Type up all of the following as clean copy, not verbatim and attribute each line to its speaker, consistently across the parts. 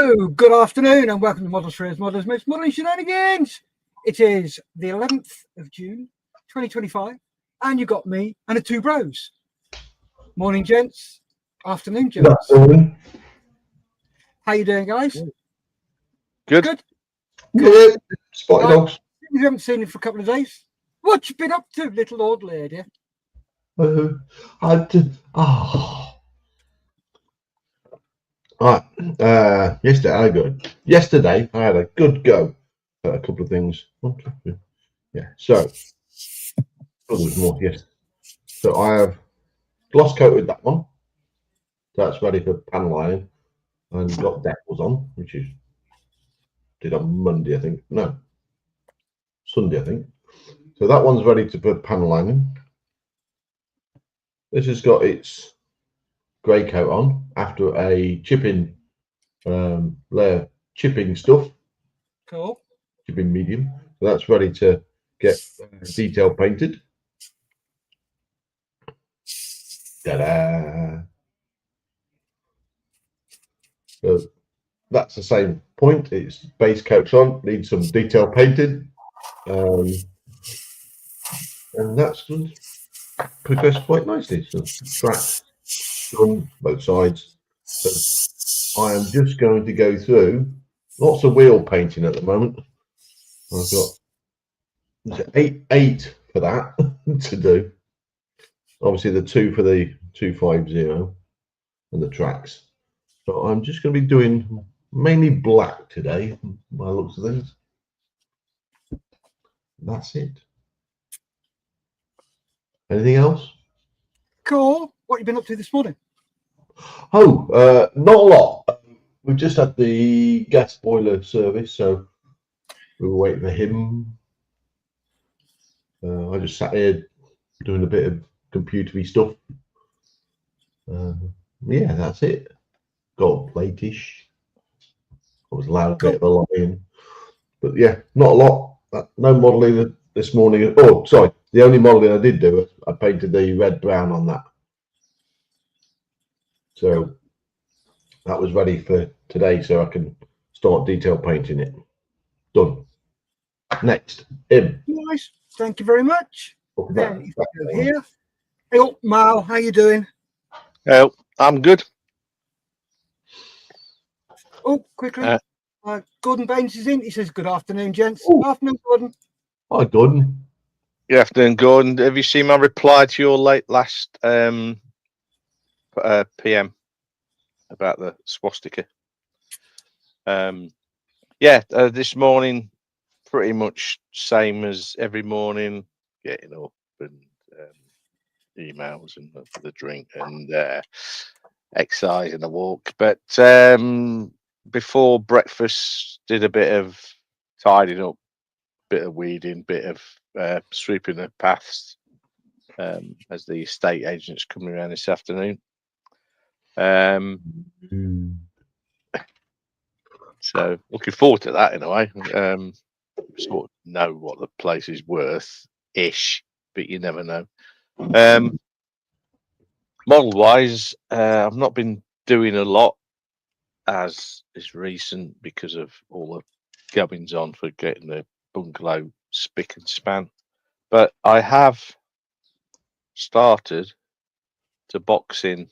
Speaker 1: Hello, good afternoon, and welcome to Models Shares Models Myths Modelling Shenanigans. It is the 11th of June, 2025, and you got me and the two bros. Morning, gents. Afternoon, gents. How you doing, guys?
Speaker 2: Good.
Speaker 1: Good.
Speaker 3: Good. Spotted dogs.
Speaker 1: You haven't seen him for a couple of days. What you been up to, little old lady?
Speaker 3: Yesterday I had a good go at a couple of things. Yeah, so there's more. Yes, so I have gloss coated that one. That's ready for panel iron, and got decals on, which is did on Monday, I think. No, Sunday, I think. So that one's ready to put panel iron. This has got its grey coat on after a chipping layer chipping stuff.
Speaker 1: Cool.
Speaker 3: Chipping medium. So that's ready to get detail painted. Ta-da! So that's the same point. It's base coats on, needs some detail painted. And that's progressed quite nicely. So tracks done both sides. So I am just going to go through lots of wheel painting at the moment. I've got eight for that to do. Obviously the 2 for the 250 and the tracks. So I'm just going to be doing mainly black today, by the looks of things. That's it. Anything else?
Speaker 1: Cool. What you been up to this morning?
Speaker 3: Oh, not a lot. We've just had the gas boiler service, so we were waiting for him. I just sat here doing a bit of computery stuff. Yeah, that's it. Got a plate-ish. I was allowed a bit of a line, but yeah, not a lot. No modelling this morning. Oh, sorry. The only modelling I did do, I painted the red brown on that. So that was ready for today, so I can start detail painting it. Done. Next, Im.
Speaker 1: Nice. Thank you very much. Then if you go here. Hey, Mal, how you doing?
Speaker 2: Oh, I'm good.
Speaker 1: Oh, quickly. Gordon Baines is in. He says, good afternoon, gents.
Speaker 3: Ooh.
Speaker 1: Afternoon, Gordon.
Speaker 3: Hi, Gordon.
Speaker 2: Good afternoon, Gordon. Have you seen my reply to your last PM about the swastika? This morning, pretty much same as every morning, getting up and emails and the drink and exercise and a walk. But before breakfast, did a bit of tidying up, bit of weeding, bit of sweeping the paths as the estate agents coming around this afternoon. So looking forward to that in a way. Sort of know what the place is worth ish, but you never know. Model wise, I've not been doing a lot as is recent because of all the goings on for getting the bungalow spick and span, but I have started to box in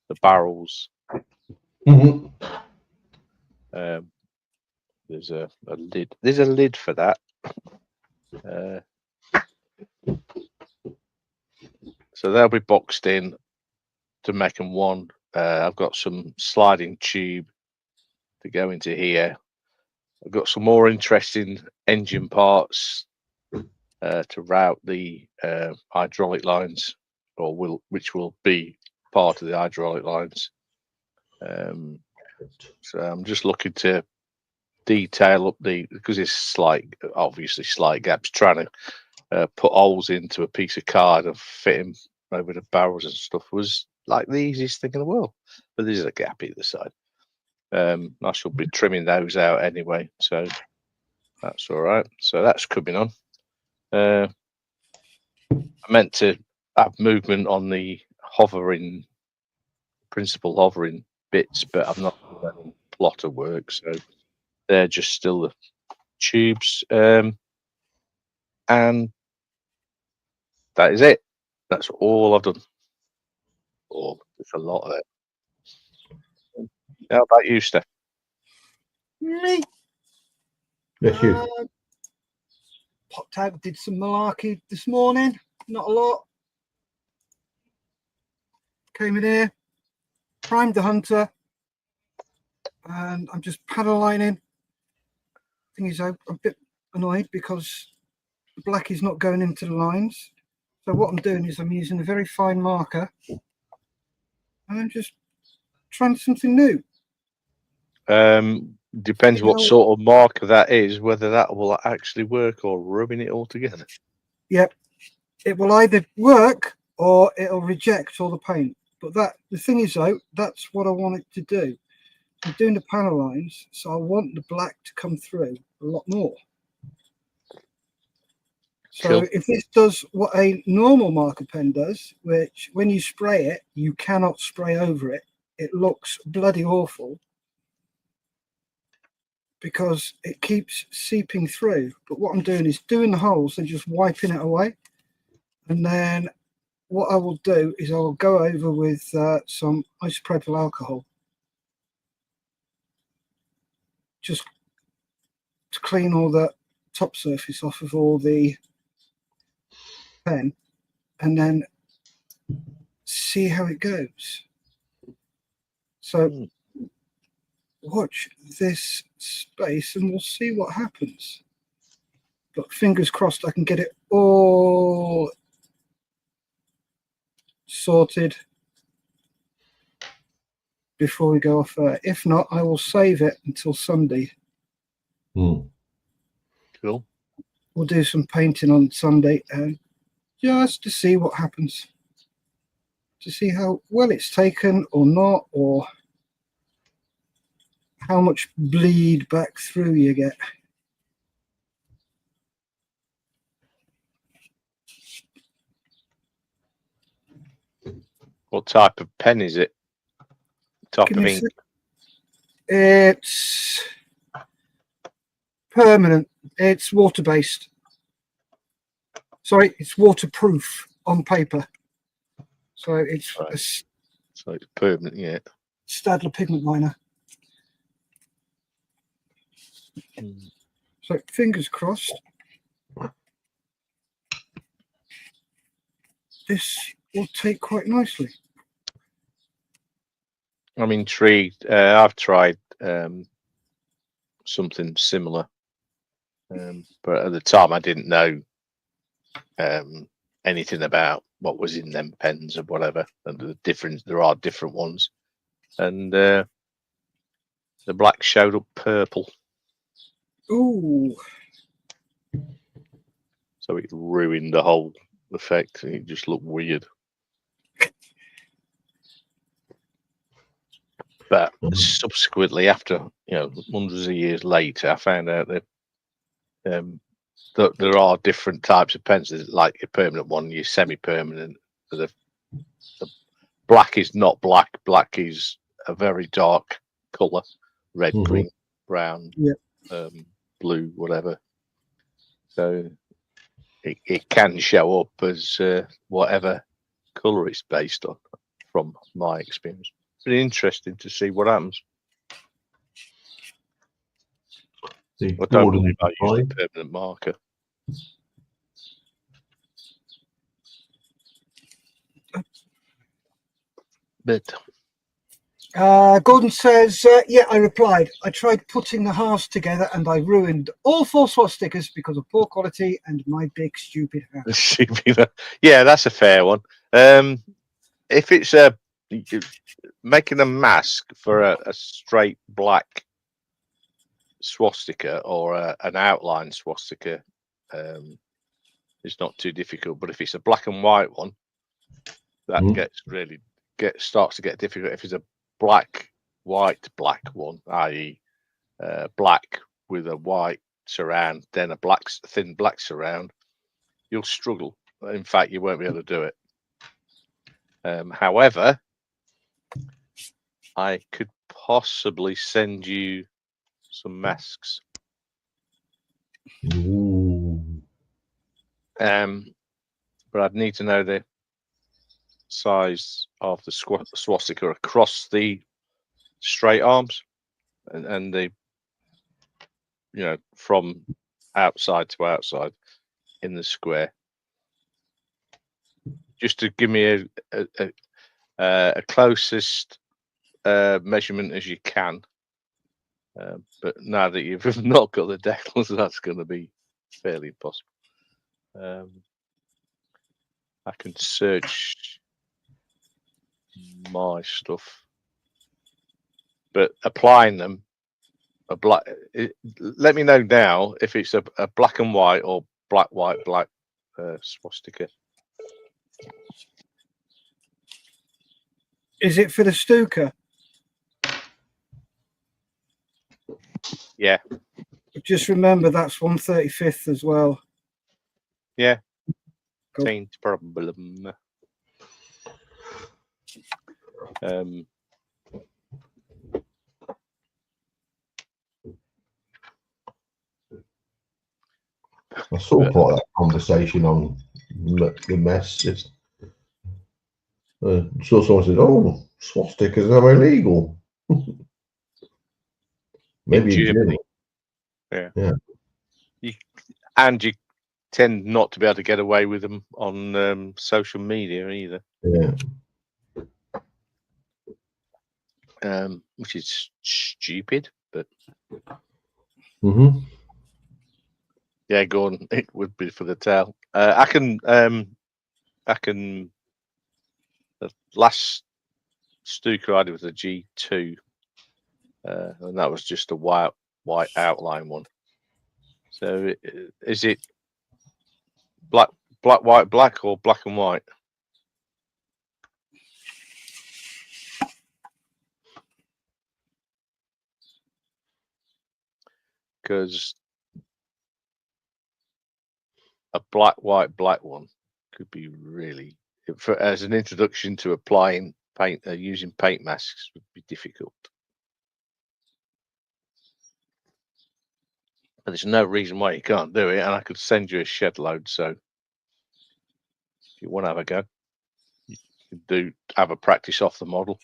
Speaker 2: the barrels. There's a lid. There's a lid for that. So they'll be boxed in to make them one. I've got some sliding tube to go into here. I've got some more interesting engine parts to route the hydraulic lines, which will be part of the hydraulic lines. So I'm just looking to detail up because it's obviously slight gaps, trying to put holes into a piece of card and fit them over the barrels and stuff was like the easiest thing in the world, but there's a gap either side. I shall be trimming those out anyway, so that's all right. So that's coming on. I meant to have movement on the principal hovering bits, but I've not done any plotter work, so they're just still the tubes, and that is it. That's all I've done. It's a lot of it. How about you, Steph?
Speaker 1: Me.
Speaker 3: Yes, you.
Speaker 1: Popped out, did some malarkey this morning. Not a lot. Came in here, primed the hunter, and I'm just paddle lining. Thing is, I'm a bit annoyed because the black is not going into the lines. So what I'm doing is I'm using a very fine marker, and I'm just trying something new.
Speaker 2: Depends what sort of marker that is, whether that will actually work or ruin it altogether.
Speaker 1: Yep, it will either work or it'll reject all the paint. But the thing is though, that's what I want it to do. I'm doing the panel lines, so I want the black to come through a lot more. So if this does what a normal marker pen does, which when you spray it, you cannot spray over it. It looks bloody awful because it keeps seeping through. But what I'm doing is doing the holes and just wiping it away. And then what I will do is I'll go over with some isopropyl alcohol just to clean all the top surface off of all the pen, and then see how it goes. So watch this space and we'll see what happens. But fingers crossed I can get it all sorted before we go off air. If not, I will save it until Sunday.
Speaker 2: Cool.
Speaker 1: We'll do some painting on Sunday and just to see what happens, to see how well it's taken or not, or how much bleed back through you get.
Speaker 2: What type of pen is it? Type of ink?
Speaker 1: It's permanent. It's water-based. Sorry, it's waterproof on paper. So it's
Speaker 2: right. So it's permanent, yeah.
Speaker 1: Stadler pigment liner. So fingers crossed. This will take quite nicely.
Speaker 2: I'm intrigued. I've tried something similar, but at the time I didn't know anything about what was in them pens or whatever, and there are different ones, and the black showed up purple.
Speaker 1: Ooh.
Speaker 2: So it ruined the whole effect. It just looked weird. But subsequently, after hundreds of years later, I found out that there are different types of pens. There's like a permanent one, your semi-permanent. The black is not black. Black is a very dark color, red, green, brown, blue, whatever. So it can show up as whatever color it's based on, from my experience. Pretty interesting to see what happens. I don't believe I use a permanent marker. But
Speaker 1: Gordon says, yeah, I replied. I tried putting the halves together and I ruined all 4 swastikas because of poor quality and my big stupid house.
Speaker 2: Yeah, that's a fair one. If it's making a mask for a straight black swastika or an outline swastika, it's not too difficult. But if it's a black and white one, that starts to get difficult. If it's a black one, i.e. Black with a white surround, then a thin black surround, you'll struggle. In fact, you won't be able to do it. However, I could possibly send you some masks.
Speaker 3: Ooh.
Speaker 2: But I'd need to know the size of the swastika across the straight arms and the, you know, from outside to outside in the square. Just to give me a closest measurement as you can. But now that you've not got the decals, that's going to be fairly impossible. I can search my stuff, but applying them let me know now if it's a black and white or black white black swastika.
Speaker 1: Is it for the Stuka?
Speaker 2: Yeah.
Speaker 1: Just remember that's 1/35th as well.
Speaker 2: Yeah.
Speaker 1: Cool.
Speaker 2: Taint problem.
Speaker 3: I saw part of that conversation on the mess. So someone said, "Oh, swastikas are illegal." Maybe in Germany. Yeah.
Speaker 2: And you tend not to be able to get away with them on social media either.
Speaker 3: Yeah.
Speaker 2: Which is stupid, but yeah, go on. It would be for the tail. I can. The last Stuka I did was a G2, and that was just a white outline one. So is it black, white, black, or black and white? Because a black, white, black one could be really, as an introduction to applying paint, using paint masks would be difficult. But there's no reason why you can't do it, and I could send you a shed load. So if you want to have a go, you can have a practice off the model.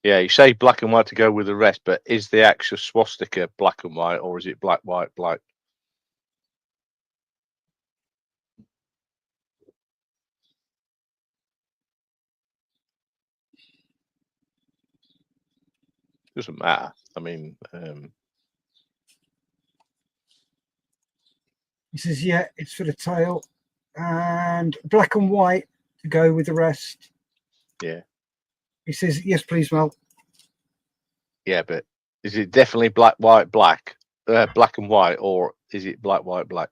Speaker 2: Yeah, you say black and white to go with the rest, but is the actual swastika black and white, or is it black, white, black? Doesn't matter. I mean,
Speaker 1: He says, yeah, it's for the tail and black and white to go with the rest.
Speaker 2: Yeah.
Speaker 1: He says, yes, please, Mel.
Speaker 2: Yeah, but is it definitely black, white, black, black and white, or is it black, white, black?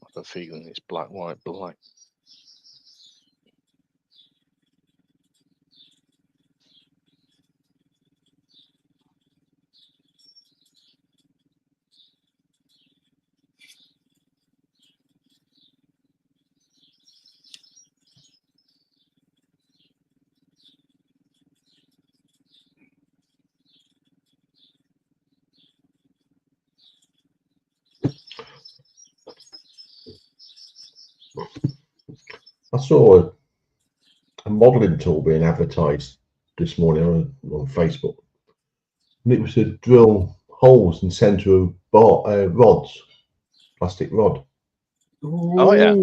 Speaker 2: I have a feeling it's black, white, black.
Speaker 3: I saw a modelling tool being advertised this morning on Facebook, and it was to drill holes in centre of rods, plastic rod.
Speaker 2: Oh yeah,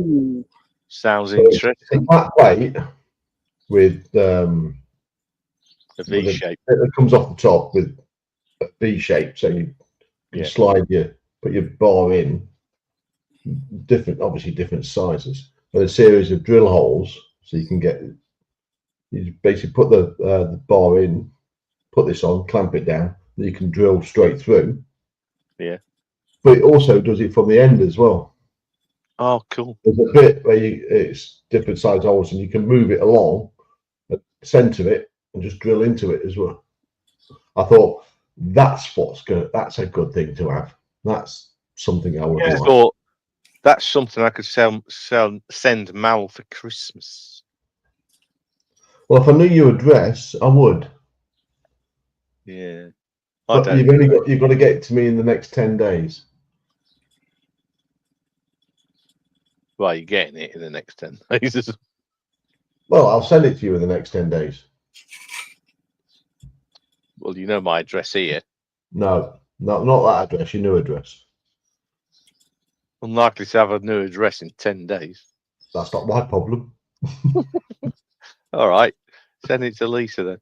Speaker 2: sounds interesting.
Speaker 3: That weight with a
Speaker 2: V shape.
Speaker 3: It comes off the top with a V shape, so you can slide put your bar in obviously different sizes, but a series of drill holes, so you can you basically put the bar in, put this on, clamp it down, and you can drill straight through.
Speaker 2: Yeah.
Speaker 3: But it also does it from the end as well.
Speaker 2: Oh, cool.
Speaker 3: There's a bit where it's different size holes, and you can move it along. centre it and just drill into it as well. I thought that's a good thing to have. That's something I would
Speaker 2: I
Speaker 3: like.
Speaker 2: thought that's something I could send Mal for Christmas.
Speaker 3: Well, if I knew your address, I would.
Speaker 2: Yeah.
Speaker 3: But you've got to get it to me in the next 10 days.
Speaker 2: Well, you're getting it in the next 10 days.
Speaker 3: Well, I'll send it to you in the next 10 days.
Speaker 2: Well, you know my address here.
Speaker 3: No, not that address, your new address.
Speaker 2: Unlikely to have a new address in 10 days.
Speaker 3: That's not my problem.
Speaker 2: All right. Send it to Lisa then.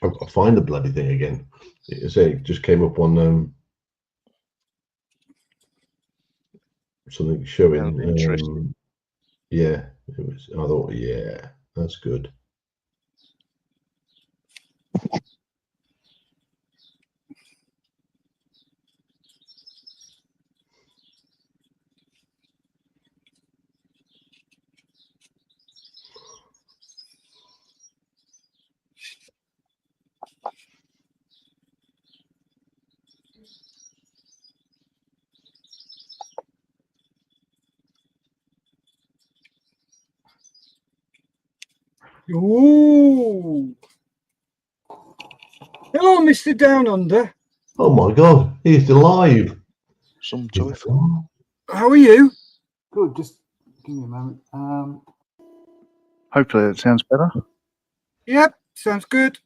Speaker 3: I've got to find the bloody thing again. It just came up on something showing.
Speaker 2: Interesting.
Speaker 3: Yeah, it was. I thought, yeah, that's good.
Speaker 1: Ooh. Hello, Mr. Down Under.
Speaker 3: Oh my God, he's alive.
Speaker 2: Some joyful.
Speaker 1: How are you?
Speaker 4: Good. Just give me a moment.
Speaker 5: Hopefully that sounds better.
Speaker 1: Yep, sounds good.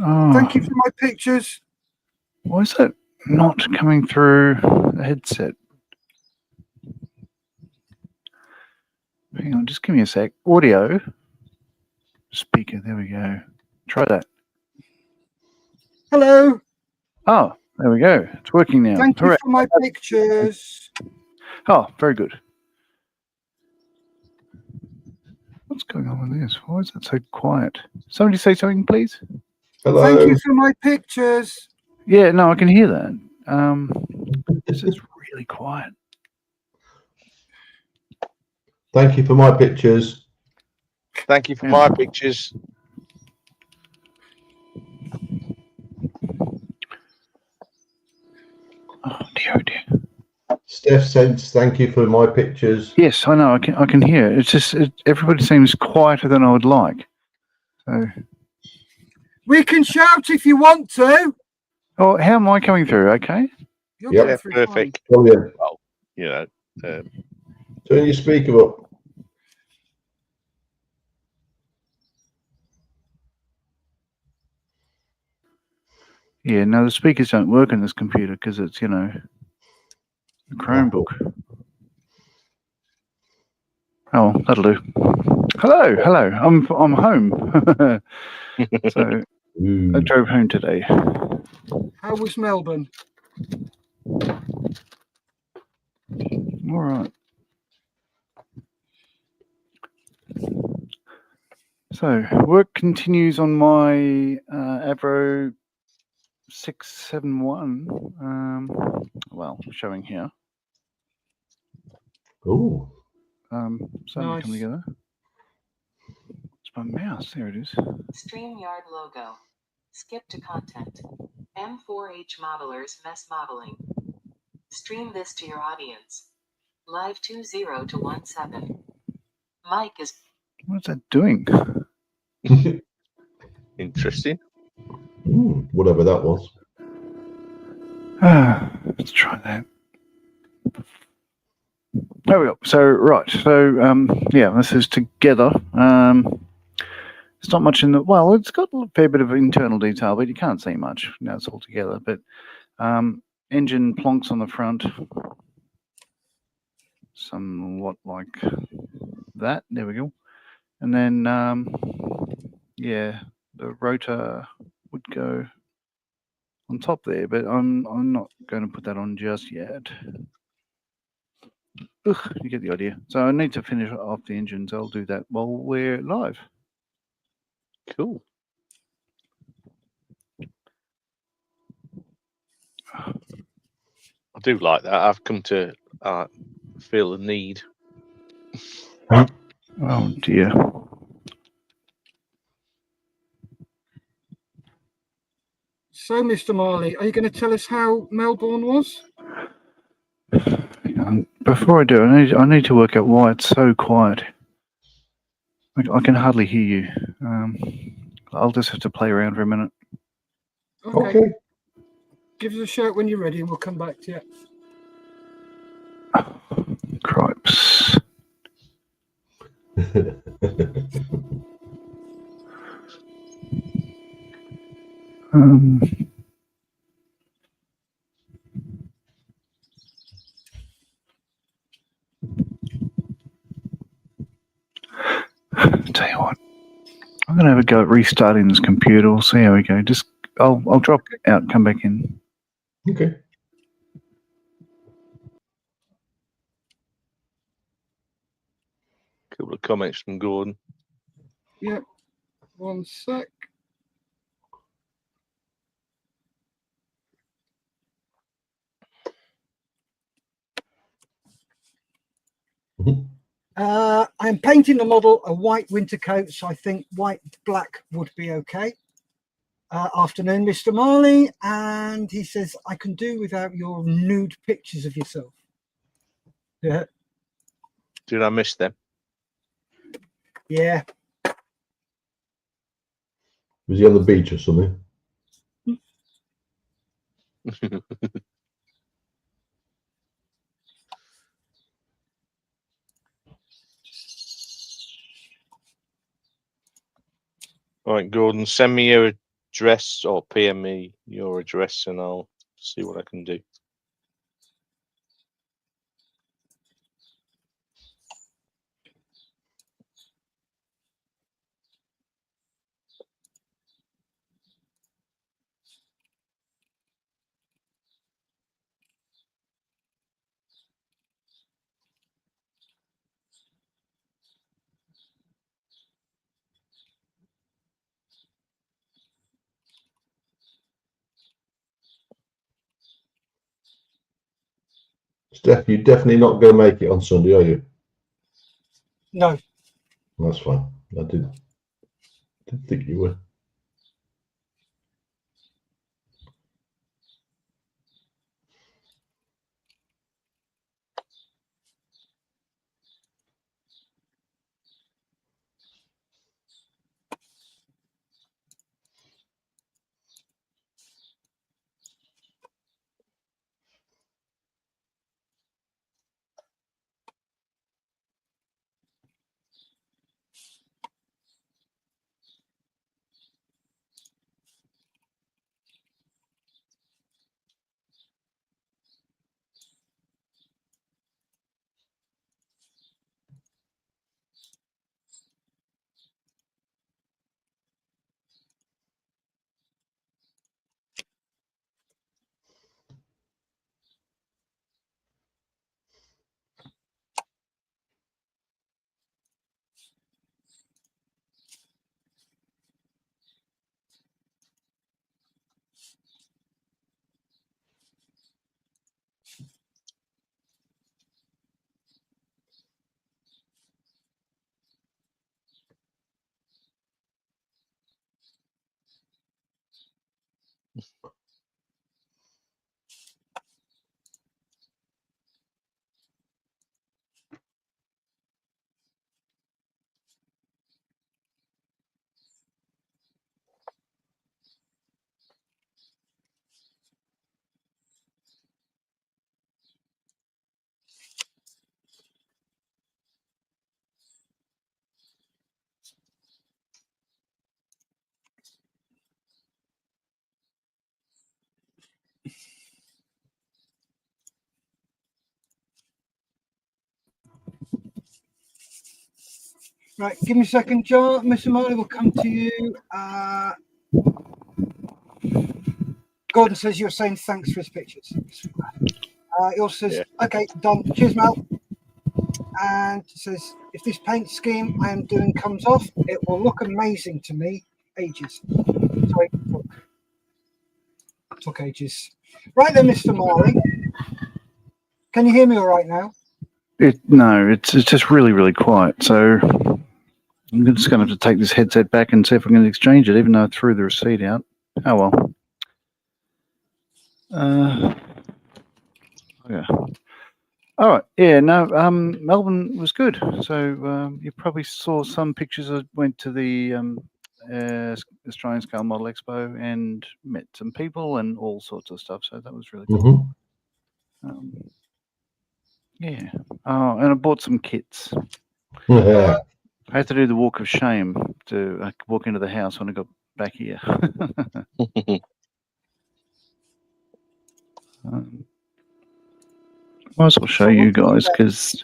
Speaker 5: Oh,
Speaker 1: Thank you for my pictures.
Speaker 5: why is that not coming through the headset? Hang on, just give me a sec. Audio. Speaker, there we go. Try that.
Speaker 1: Hello.
Speaker 5: Oh, there we go. It's working now.
Speaker 1: Thank you
Speaker 5: Hooray.
Speaker 1: for my pictures.
Speaker 5: Oh, very good. What's going on with this? Why is it so quiet? Somebody say something, please.
Speaker 3: Hello.
Speaker 1: Thank you for my pictures.
Speaker 5: Yeah, no, I can hear that. This is really quiet.
Speaker 3: Thank you for my pictures.
Speaker 2: Thank you for my pictures.
Speaker 5: Oh dear, oh dear.
Speaker 3: Steph sends thank you for my pictures.
Speaker 5: Yes, I know. I can hear it. It's just everybody seems quieter than I would like. So,
Speaker 1: We can shout if you want to.
Speaker 5: oh, how am I coming through? Okay.
Speaker 1: You're
Speaker 3: Yep.
Speaker 1: going
Speaker 2: Yeah,
Speaker 1: through fine.
Speaker 2: perfect.
Speaker 3: Brilliant.
Speaker 2: Well, you know,
Speaker 3: Turn your speaker up.
Speaker 5: Yeah, no, the speakers don't work on this computer because it's, you know, a Chromebook. Oh, that'll do. Hello, hello. I'm home. So I drove home today.
Speaker 1: How was Melbourne?
Speaker 5: All right. So work continues on my Avro 671. Well, showing here.
Speaker 3: Oh,
Speaker 5: Something
Speaker 1: Nice.
Speaker 5: come together. It's my mouse. There it is.
Speaker 6: StreamYard logo. Skip to content. M4H modelers mess modeling. Stream this to your audience. Live 20 to 17. Mike is.
Speaker 5: What's that doing?
Speaker 2: interesting.
Speaker 3: whatever that was.
Speaker 5: Let's try that. There we go. So right. So yeah, this is together. It's not much in the well. It's got a fair bit of internal detail, but you can't see much. Now it's all together. But engine plonks on the front, somewhat like that. There we go. And then yeah, the rotor would go on top there, but I'm not going to put that on just yet. Ugh, you get the idea. So I need to finish off the engines. I'll do that while we're live.
Speaker 2: Cool. I do like that. I've come to feel the need.
Speaker 5: Oh dear.
Speaker 1: So, Mr. Marley, are you going to tell us how Melbourne was?
Speaker 5: Before I do, I need to work out why it's so quiet. I can hardly hear you. I'll just have to play around for a minute.
Speaker 1: Okay. Give us a shout when you're ready and we'll come back to you.
Speaker 5: Cripes. Tell you what, I'm gonna have a go at restarting this computer. We'll see how we go. I'll drop out and come back in.
Speaker 3: Okay.
Speaker 2: Couple of comments from Gordon.
Speaker 1: Yep. 1 sec. I'm painting the model a white winter coat, so I think white black would be okay. Afternoon, Mr. Marley, and he says I can do without your nude pictures of yourself. Yeah.
Speaker 2: Did I miss them?
Speaker 1: Yeah.
Speaker 3: Was he on the beach or something?
Speaker 2: All right, Gordon, send me your address or PM me your address and I'll see what I can do.
Speaker 3: Steph, you're definitely not going to make it on Sunday, are you?
Speaker 1: No.
Speaker 3: That's fine. I did think you were.
Speaker 1: Right, give me a second, John. Mr. Marley will come to you. Gordon says you're saying thanks for his pictures. He also says, okay, done. Cheers, Mel. And says, if this paint scheme I am doing comes off, it will look amazing to me. Ages. Sorry, took ages. Right then, Mr. Marley. Can you hear me all right now?
Speaker 5: No, it's just really, really quiet. So I'm just going to have to take this headset back and see if I can exchange it, even though I threw the receipt out. Oh well. Yeah. All right. Yeah. No. Melbourne was good. So you probably saw some pictures. I went to the Australian Scale Model Expo and met some people and all sorts of stuff. So that was really cool. Yeah. Oh, and I bought some kits.
Speaker 3: Yeah.
Speaker 5: I had to do the walk of shame to walk into the house when I got back here. Might as well show you guys because.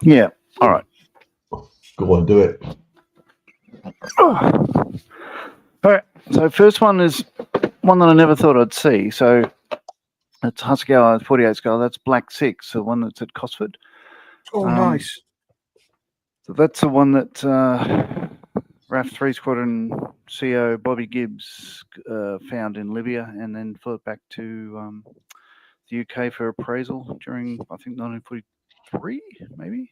Speaker 5: Yeah. All right.
Speaker 3: Go on, do it.
Speaker 5: All right. So first one is one that I never thought I'd see. So that's Husky 48 scale. That's Black 6, the one that's at Cosford.
Speaker 1: Oh, nice.
Speaker 5: So that's the one that RAF 3 Squadron CO Bobby Gibbs found in Libya and then flew it back to the UK for appraisal during, I think, 1943, maybe.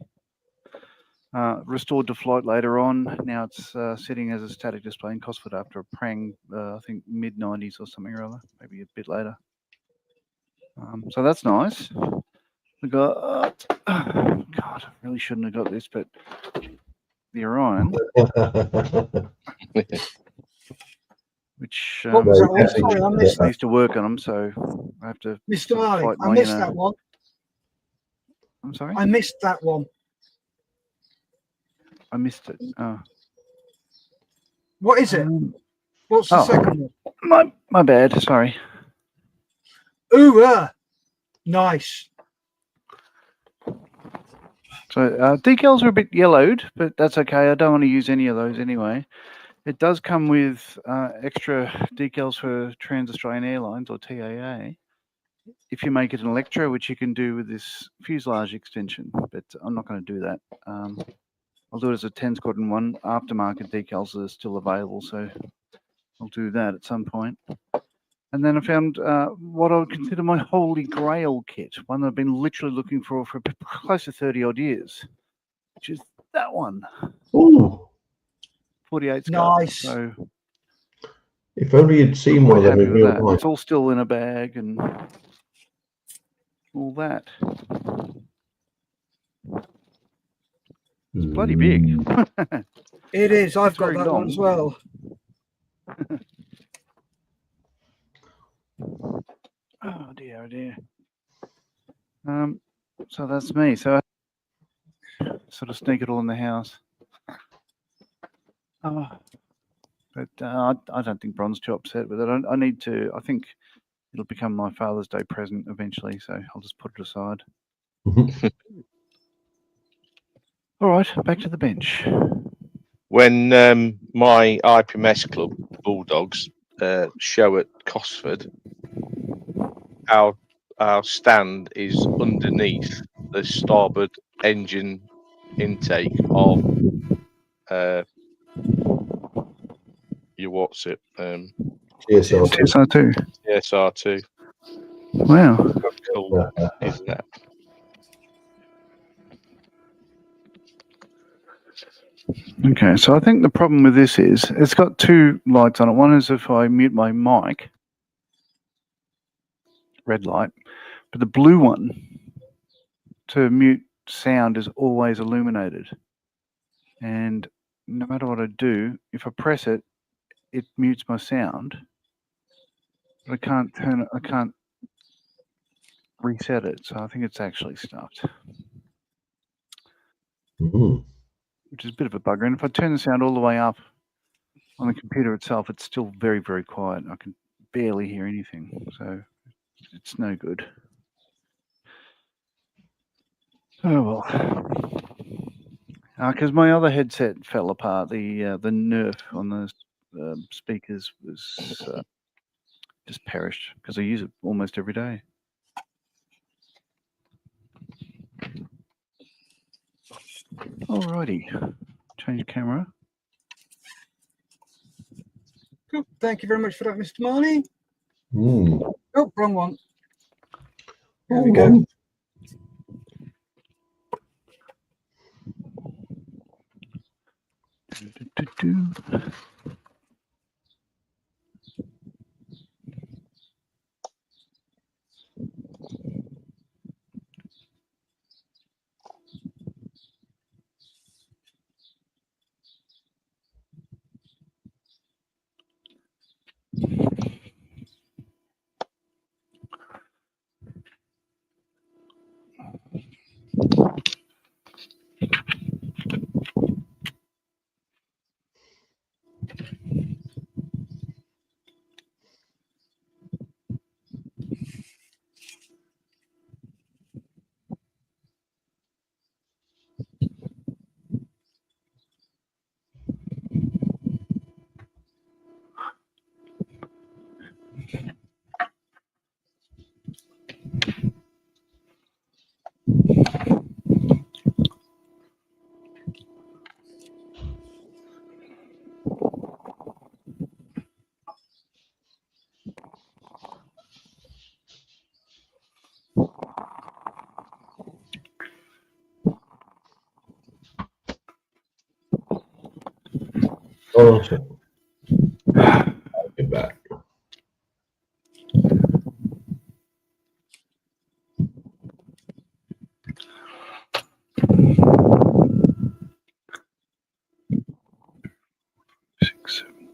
Speaker 5: Restored to flight later on. Now it's sitting as a static display in Cosford after a prang, I think mid-90s or something or other, maybe a bit later. So that's nice. We got, God, I really shouldn't have got this, but the Orion, which
Speaker 1: What was that one? Sorry, I missed
Speaker 5: I
Speaker 1: that.
Speaker 5: used to work on them, so I have to.
Speaker 1: Mr. Marley,
Speaker 5: fight
Speaker 1: I
Speaker 5: my,
Speaker 1: missed that one.
Speaker 5: I'm sorry?
Speaker 1: I missed that one.
Speaker 5: I missed it. Oh.
Speaker 1: What is it? What's the second one?
Speaker 5: My bad. Sorry.
Speaker 1: Ooh, nice.
Speaker 5: So decals are a bit yellowed, but that's okay. I don't want to use any of those anyway. It does come with extra decals for Trans-Australian Airlines or TAA if you make it an Electra, which you can do with this fuselage extension, but I'm not going to do that. I'll do it as a 10 Squadron 1. Aftermarket decals are still available, so I'll do that at some point. And then I found what I would consider my holy grail kit, one that I've been literally looking for close to 30 odd years, which is that one.
Speaker 3: Ooh.
Speaker 5: 48 scale.
Speaker 1: Nice.
Speaker 5: So
Speaker 3: If only you'd seen one of them in real life.
Speaker 5: it's all still in a bag and all that. It's bloody big.
Speaker 1: It is. I've got
Speaker 5: Very
Speaker 1: that one as well.
Speaker 5: Oh dear, oh dear. So that's me. So I sort of sneak it all in the house. But I don't think Bron's too upset with it. I need to. I think it'll become my Father's Day present eventually. So I'll just put it aside. All right, back to the bench.
Speaker 2: When my IPMS club Bulldogs show at Cosford, our stand is underneath the starboard engine intake of your what's it
Speaker 5: TSR2.
Speaker 2: TSR2.
Speaker 5: Wow.
Speaker 2: How cool is that?
Speaker 5: Okay, so I think the problem with this is it's got two lights on it. One is if I mute my mic, red light, but the blue one to mute sound is always illuminated. And no matter what I do, if I press it, it mutes my sound. But I can't turn it, I can't reset it. So I think it's actually stuffed. Which is a bit of a bugger. And if I turn the sound all the way up on the computer itself, it's still very, very quiet. I can barely hear anything. So it's no good. Oh well. Because my other headset fell apart. The nerf on the speakers was just perished because I use it almost every day. Alrighty, change camera.
Speaker 1: Cool. Thank you very much for that, Mr. Marley.
Speaker 3: Mm.
Speaker 1: Oh, wrong one. There we
Speaker 3: Hold
Speaker 1: go.
Speaker 3: on. Oh, so I'll get back.
Speaker 5: Six, seven.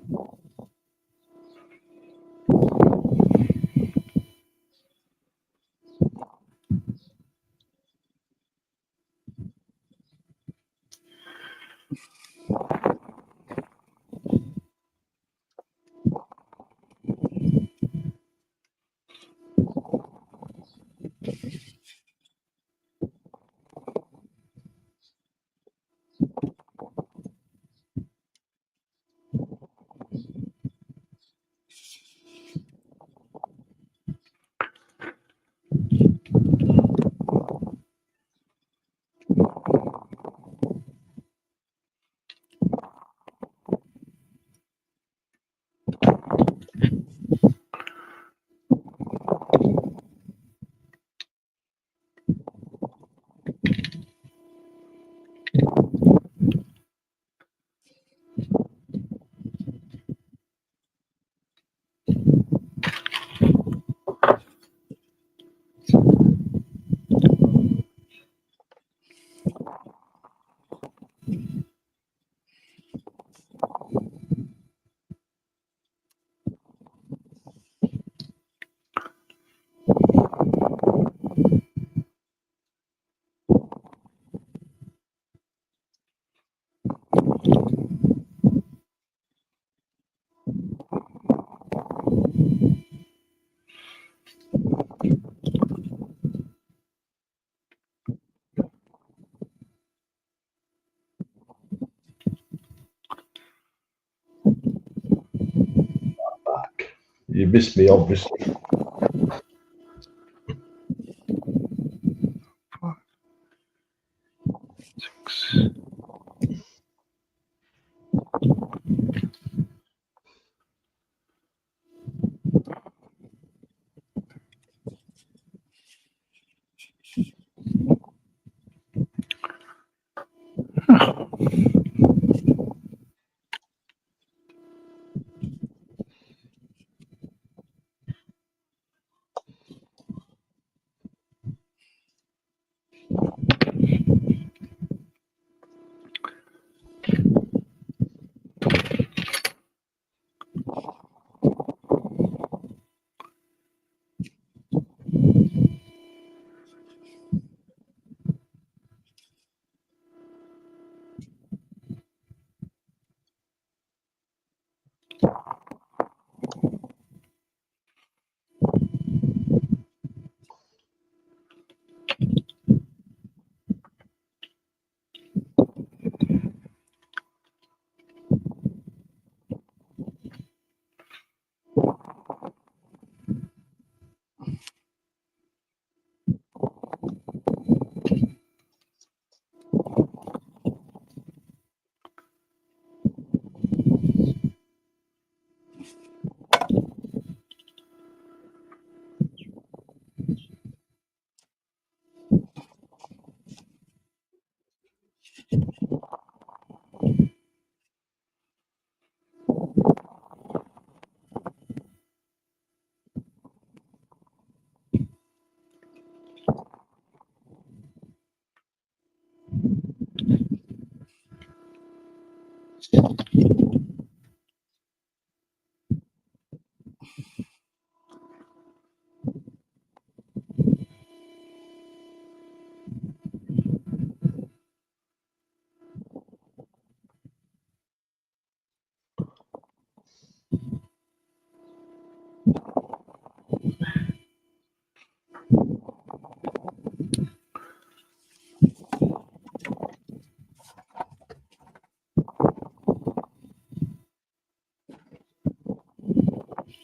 Speaker 3: Back. You missed me, obviously.
Speaker 5: Six.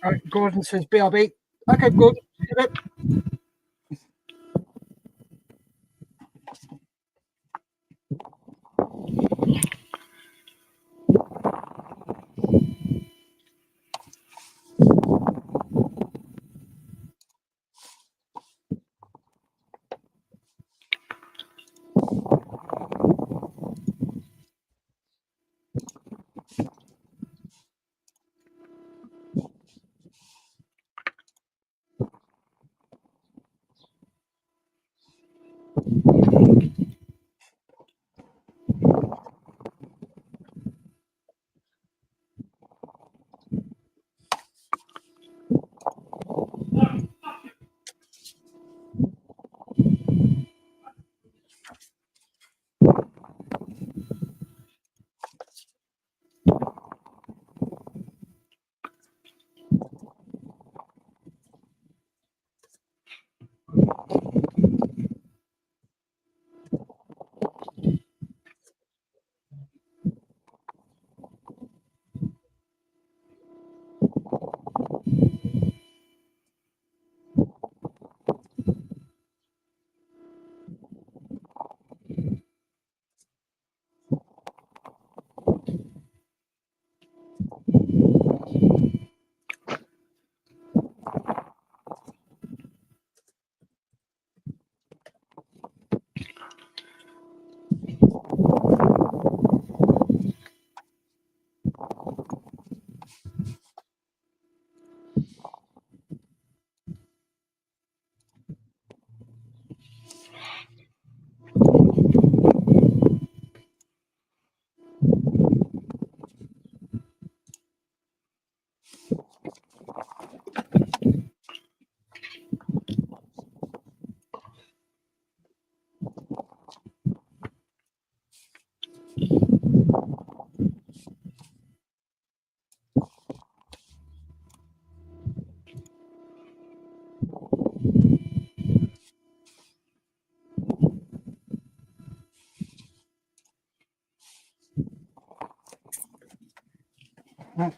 Speaker 1: Right, Gordon says BRB. Okay, Gordon.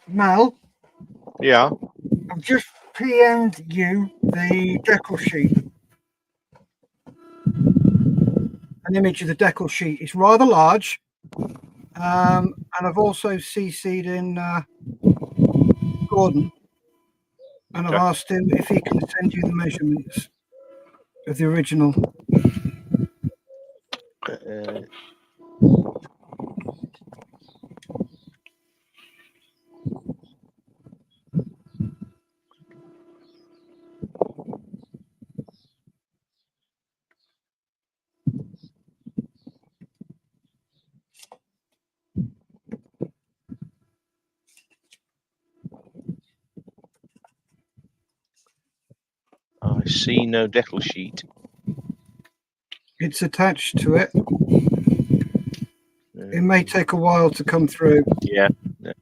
Speaker 1: Mal,
Speaker 2: Yeah.
Speaker 1: I've just PM'd you the decal sheet. An image of the decal sheet. It's rather large. And I've also CC'd in Gordon. And I've
Speaker 2: Okay.
Speaker 1: asked him if he can send you the measurements of the original.
Speaker 2: I see no decal sheet.
Speaker 1: It's attached to it. It may take a while to come through.
Speaker 2: Yeah. Okay.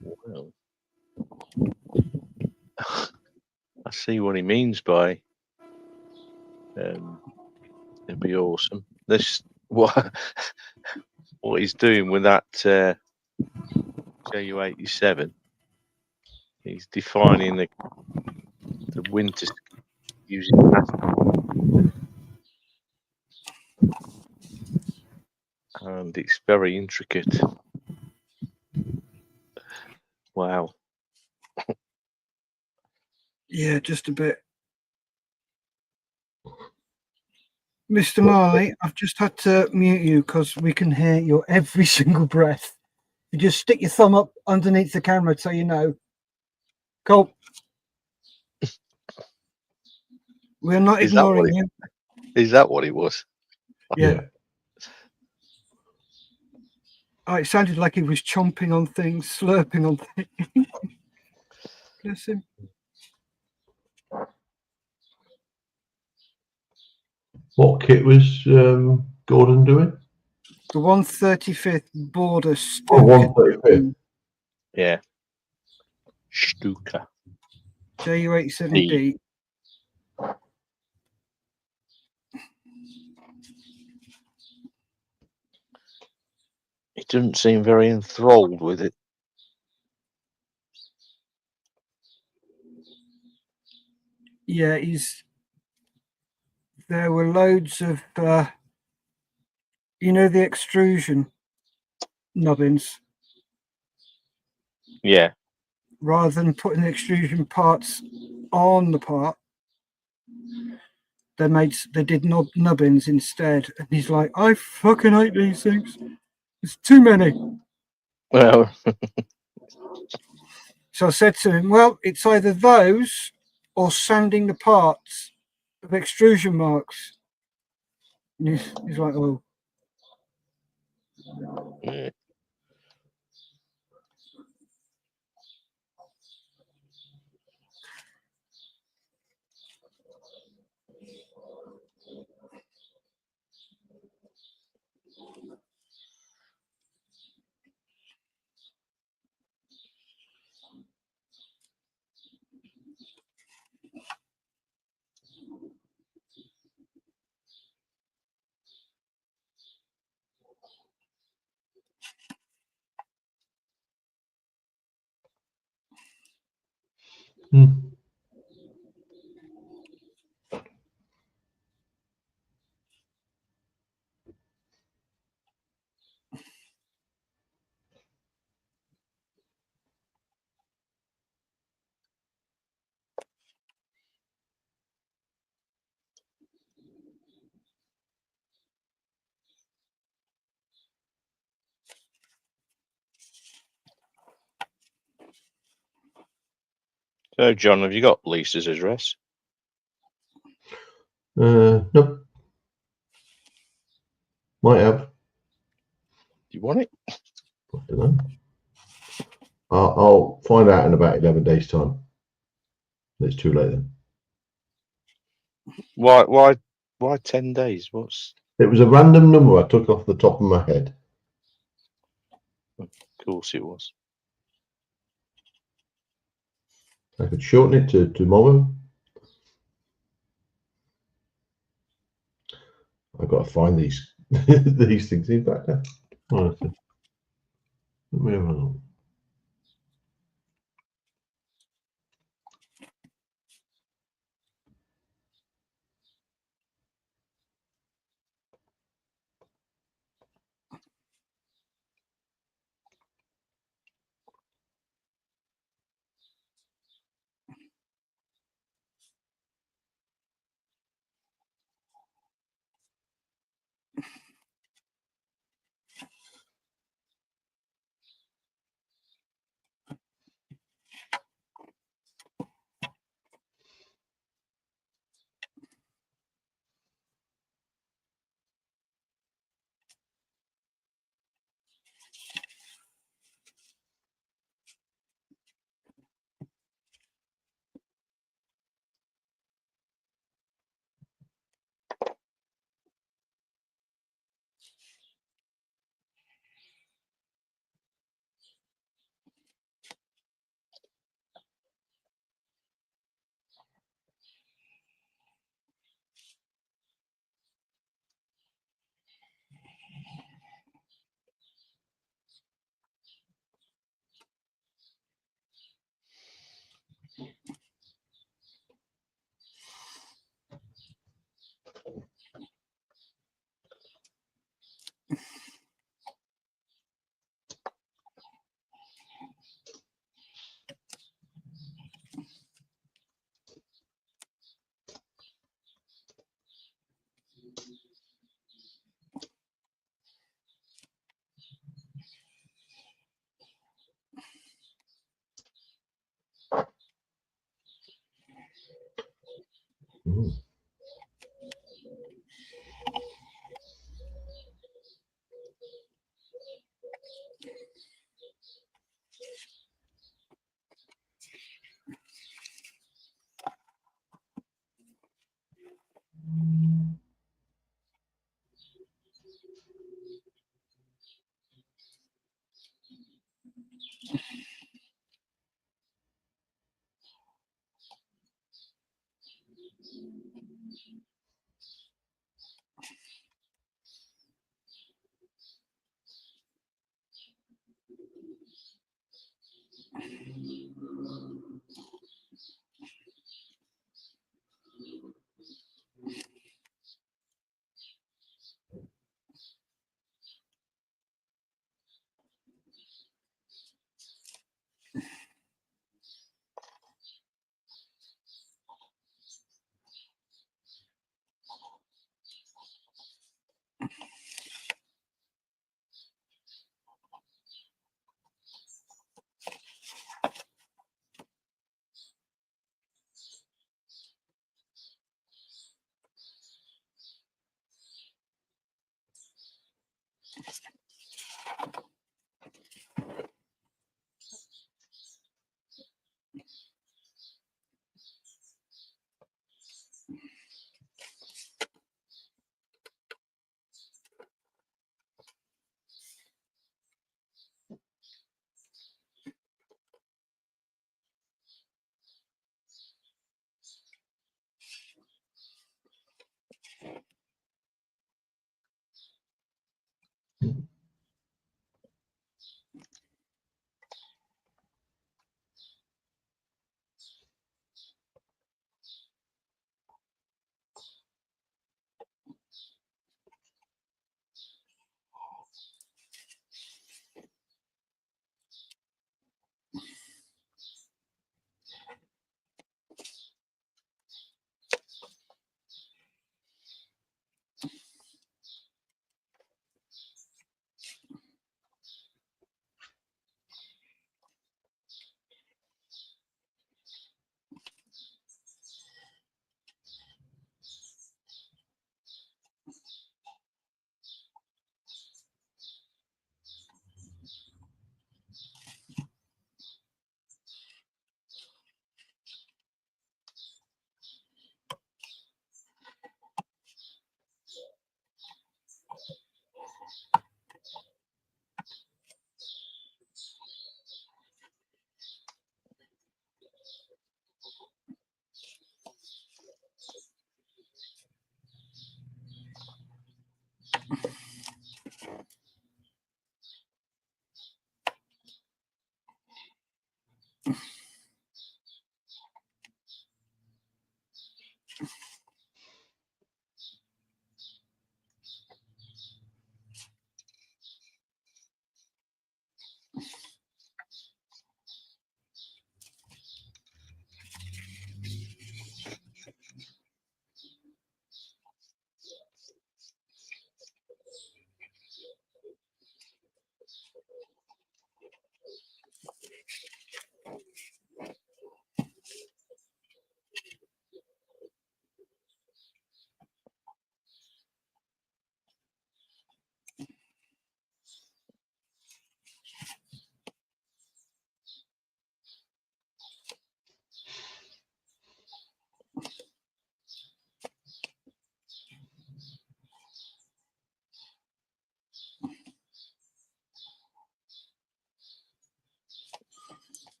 Speaker 2: Well, I see what he means by it'd be awesome. This what he's doing with that JU87. He's defining the winter using that, and it's very intricate. Wow.
Speaker 1: Yeah, just a bit. Mr. Marley, I've just had to mute you because we can hear your every single breath. You just stick your thumb up underneath the camera so you know. Cool. We're not
Speaker 2: Is that what
Speaker 1: ignoring you.
Speaker 2: Is that what it was?
Speaker 1: Yeah. Oh, it sounded like he was chomping on things, slurping on things. Bless him.
Speaker 3: What kit was Gordon doing?
Speaker 1: The 135th Border
Speaker 3: Oh,
Speaker 1: Stuka
Speaker 3: 135th.
Speaker 2: Yeah. Stuka.
Speaker 1: JU87D.
Speaker 2: He doesn't seem very enthralled with it.
Speaker 1: Yeah, there were loads of, you know, the extrusion nubbins.
Speaker 2: Yeah.
Speaker 1: Rather than putting the extrusion parts on the part, they did nubbins instead. And he's like, I fucking hate these things. There's too many.
Speaker 2: Well,
Speaker 1: So I said to him, well, it's either those or sanding the parts of extrusion marks. And he's like, oh.
Speaker 2: yeah.
Speaker 3: Hmm.
Speaker 2: So, John, have you got Lisa's address?
Speaker 3: Nope. Might have.
Speaker 2: Do you want it?
Speaker 3: I don't know. I'll find out in about 11 days' time. It's too late then.
Speaker 2: Why 10 days? What's
Speaker 3: It was a random number I took off the top of my head.
Speaker 2: of course it was.
Speaker 3: I could shorten it to tomorrow. I've got to find these these things. In fact, honestly. Let me have a look.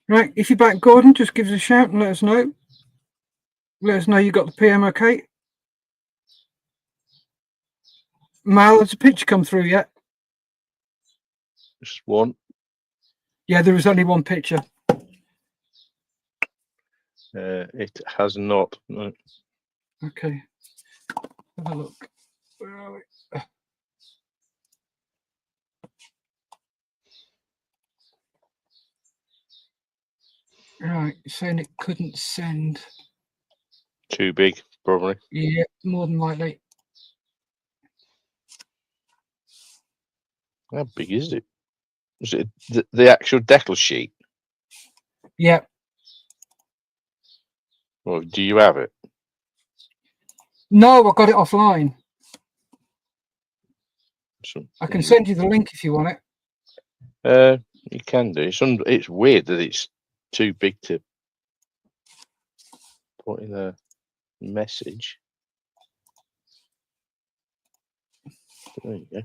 Speaker 1: Right, if you're back, Gordon, just give us a shout and let us know. Let us know you got the PM okay. Mal, has a picture come through yet?
Speaker 2: Just one.
Speaker 1: Yeah, there was only one picture.
Speaker 2: It has not. No.
Speaker 1: Okay. Have a look. Where are we? Right, saying it couldn't send.
Speaker 2: Too big, probably.
Speaker 1: Yeah, more than likely.
Speaker 2: How big is it? Is it the actual decal sheet?
Speaker 1: Yeah.
Speaker 2: Or do you have it?
Speaker 1: No, I got it offline.
Speaker 2: Something.
Speaker 1: I can send you the link if you want it.
Speaker 2: You can do. It's weird that it's too big to put in a message. There you go.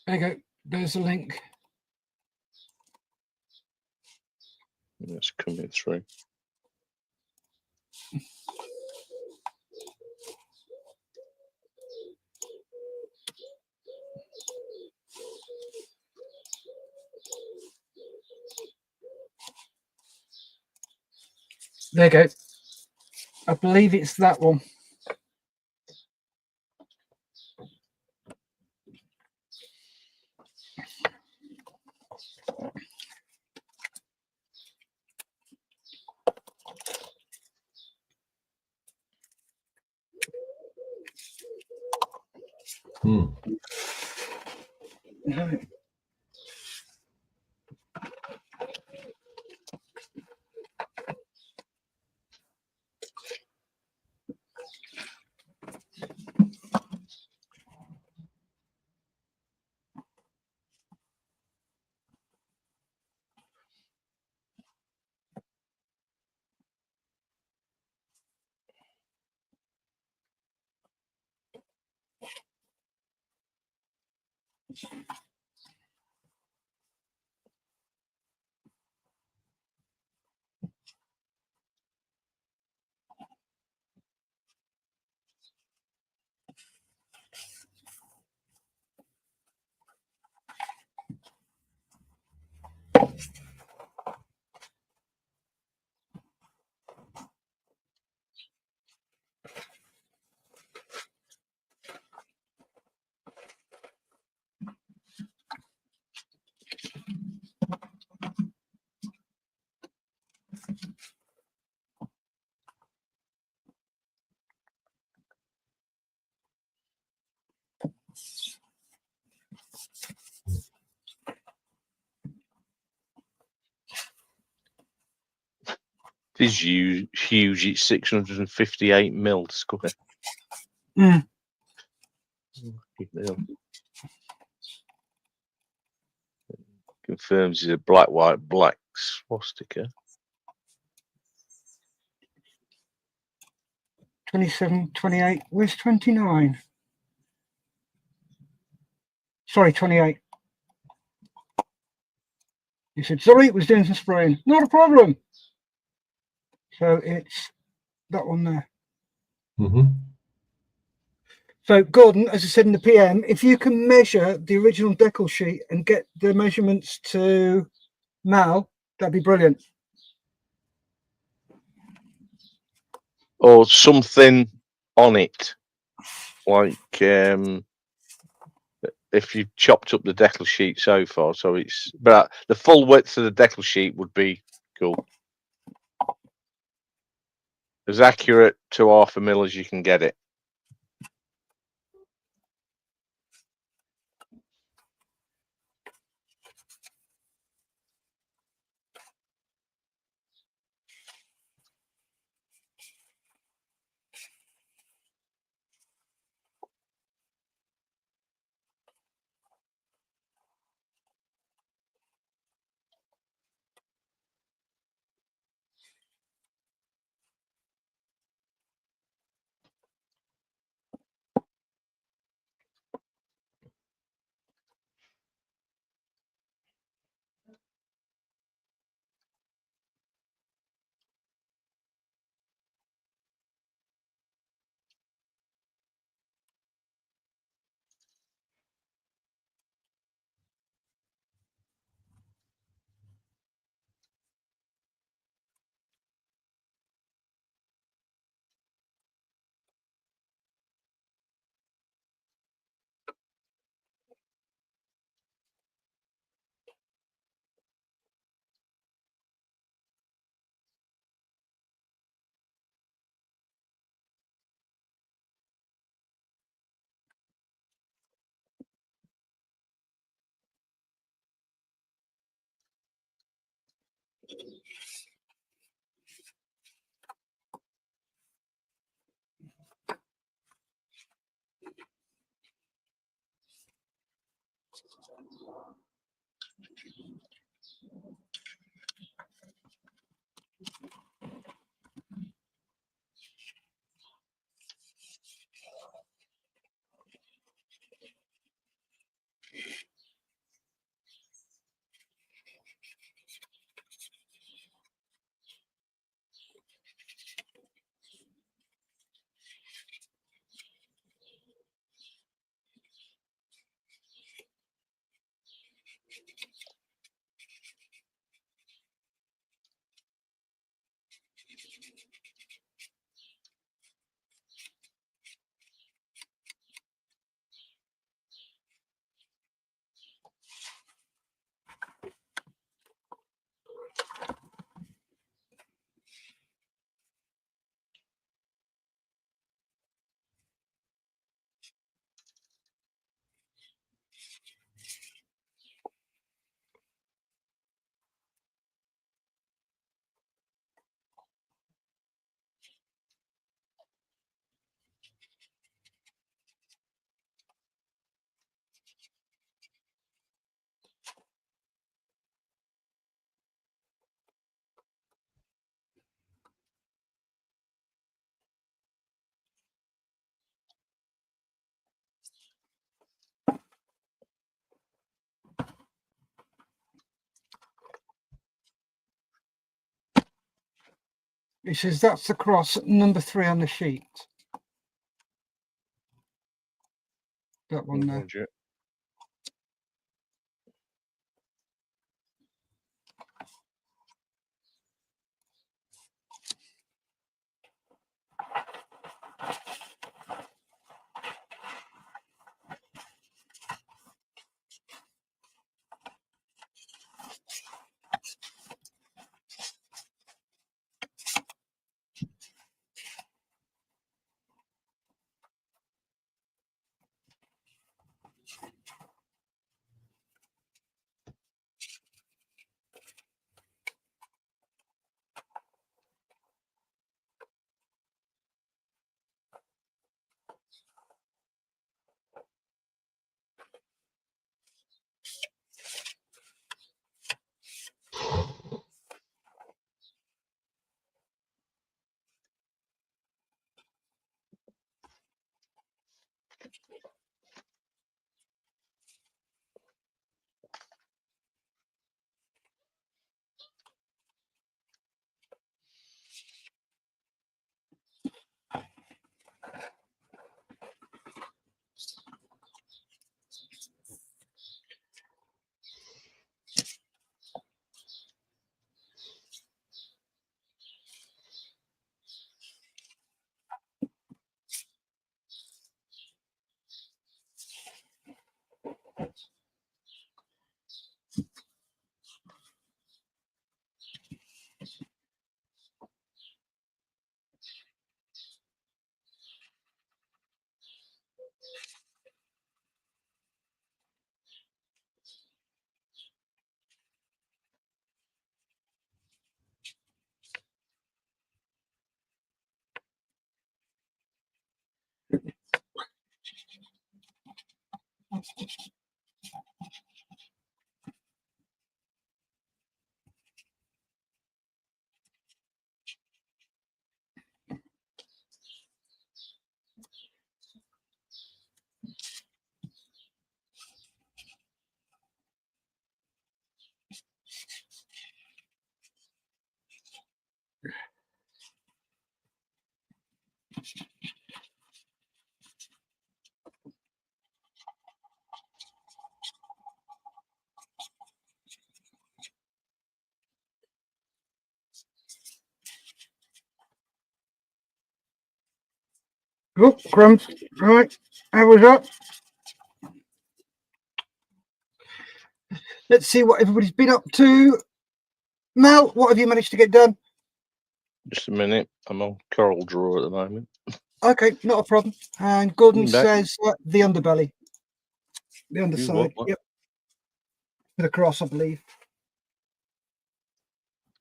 Speaker 1: There you go. There's the link.
Speaker 2: That's coming through.
Speaker 1: There you go. I believe it's that one.
Speaker 3: Hmm.
Speaker 1: No.
Speaker 2: It is huge. It's 658 mil square.
Speaker 1: Mm.
Speaker 2: Confirms it's a black, white, black swastika.
Speaker 1: 27, 28. Where's 29? Sorry, 28. He said, sorry, it was doing some spraying. Not a problem. So it's that one there.
Speaker 3: Mm-hmm.
Speaker 1: So Gordon, as I said in the PM, if you can measure the original decal sheet and get the measurements to Mal, that'd be brilliant.
Speaker 2: Or something on it, like if you chopped up the decal sheet so far, so it's but the full width of the decal sheet would be cool, as accurate to 0.5 mil as you can get it.
Speaker 1: It says that's the cross number 3 on the sheet. That one there.
Speaker 2: Roger.
Speaker 1: Oh, crumbs. Right. How was that? Let's see what everybody's been up to. Mel, what have you managed to get done?
Speaker 2: Just a minute. I'm on Coral Draw at the moment.
Speaker 1: Okay, not a problem. And Gordon
Speaker 2: Back.
Speaker 1: says the underbelly. The underside.
Speaker 2: what?
Speaker 1: Yep. With a cross, I believe.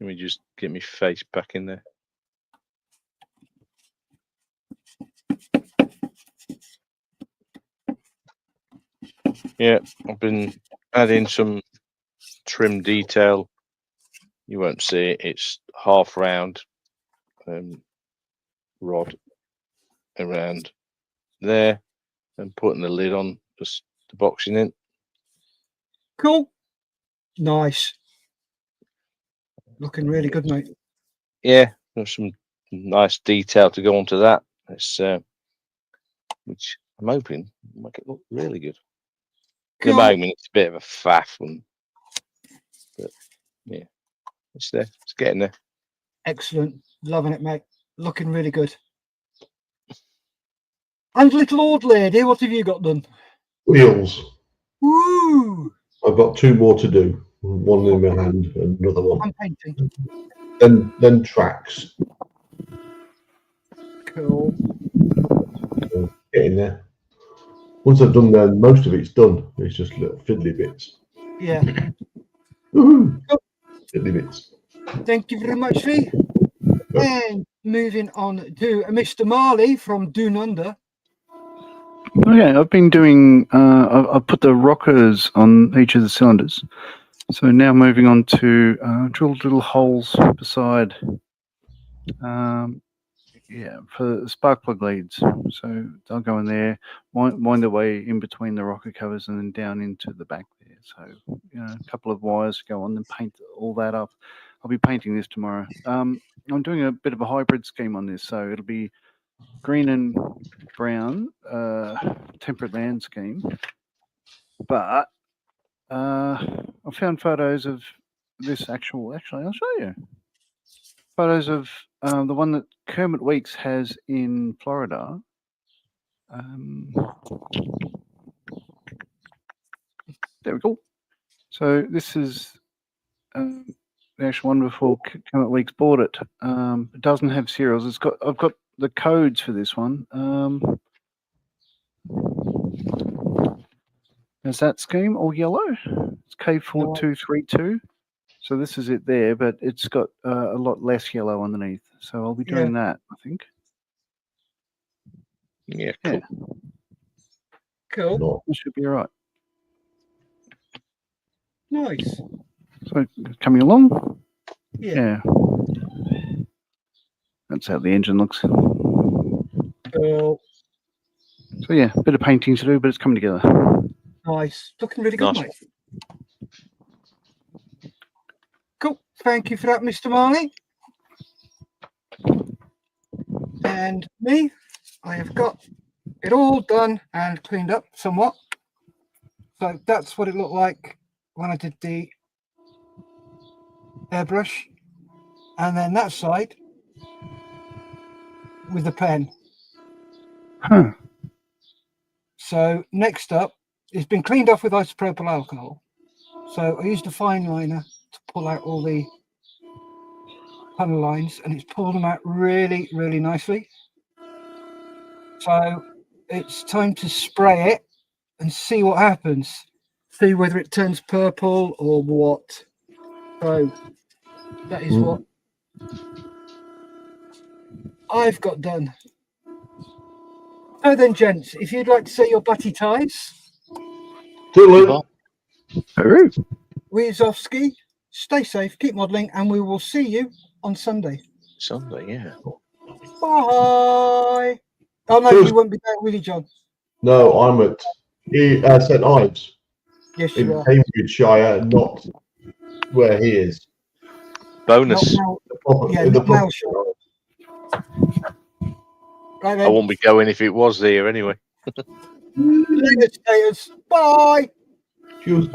Speaker 2: Let me just get my face back in there. Yeah, I've been adding some trim detail. You won't see it. It's half round rod around there, and putting the lid on, just the boxing in.
Speaker 1: Cool. Nice. Looking really good, mate.
Speaker 2: Yeah, there's some nice detail to go onto that. It's which I'm hoping will make it look really good. At the
Speaker 1: Cool.
Speaker 2: moment, it's a bit of a faff one, but yeah, it's there. It's getting there.
Speaker 1: Excellent. Loving it, mate. Looking really good. And little old lady, what have you got done?
Speaker 3: Wheels.
Speaker 1: Woo!
Speaker 3: I've got 2 more to do. One in my hand and another one.
Speaker 1: I'm painting.
Speaker 3: Then tracks.
Speaker 1: Cool.
Speaker 3: Getting there. Once I've done that, most of it's done. It's just little fiddly bits.
Speaker 1: Yeah.
Speaker 3: Woohoo! Fiddly bits.
Speaker 1: Thank you very much, Lee. And moving on to Mr. Marley from Doon Under.
Speaker 5: Okay, I've been doing. I've put the rockers on each of the cylinders. So now moving on to drilled little holes beside. Yeah, for spark plug leads. So they'll go in there, wind their way in between the rocker covers and then down into the back there. So, you know, a couple of wires go on and paint all that up. I'll be painting this tomorrow. I'm doing a bit of a hybrid scheme on this. So it'll be green and brown, temperate land scheme. But I found photos of this actually, I'll show you. Photos of the one that Kermit Weeks has in Florida. There we go. So this is the actual one before Kermit Weeks bought it. It doesn't have serials. I've got the codes for this one. There's that scheme, all yellow. It's K4232. So this is it there, but it's got a lot less yellow underneath. So I'll be doing that, I think.
Speaker 2: Yeah, cool.
Speaker 5: Yeah.
Speaker 1: Cool.
Speaker 5: That should be all right.
Speaker 1: Nice.
Speaker 5: So coming along.
Speaker 1: Yeah.
Speaker 5: That's how the engine looks.
Speaker 1: Cool.
Speaker 5: So yeah, a bit of painting to do, but it's coming together.
Speaker 1: Nice. Looking really good,
Speaker 2: Nice.
Speaker 1: mate. Cool. Thank you for that, Mr. Marley. And me, I have got it all done and cleaned up somewhat. So that's what it looked like when I did the airbrush. And then that side with the pen.
Speaker 5: Huh.
Speaker 1: So next up, it's been cleaned off with isopropyl alcohol. So I used a fine liner to pull out all the panel lines, and it's pulled them out really, really nicely. So it's time to spray it and see what happens. See whether it turns purple or what. So that is what I've got done. So then, gents, if you'd like to say your butty ties,
Speaker 3: Toodaloo.
Speaker 5: Peru.
Speaker 1: Wiazowski, stay safe, keep modelling, and we will see you on Sunday.
Speaker 2: Sunday, yeah.
Speaker 1: Bye. Oh no,
Speaker 3: Cheers.
Speaker 1: you won't be there, will you, John?
Speaker 3: No, I'm at St Ives
Speaker 1: Yes,
Speaker 3: in
Speaker 1: you are.
Speaker 3: Cambridgeshire, not where he is.
Speaker 2: Bonus.
Speaker 1: Not now.
Speaker 3: The proper,
Speaker 1: Yeah,
Speaker 3: the
Speaker 1: not now,
Speaker 3: proper-
Speaker 1: Right
Speaker 2: I
Speaker 1: then.
Speaker 2: won't be going if it was there anyway.
Speaker 1: Later, skaters. Bye.
Speaker 3: Cheers.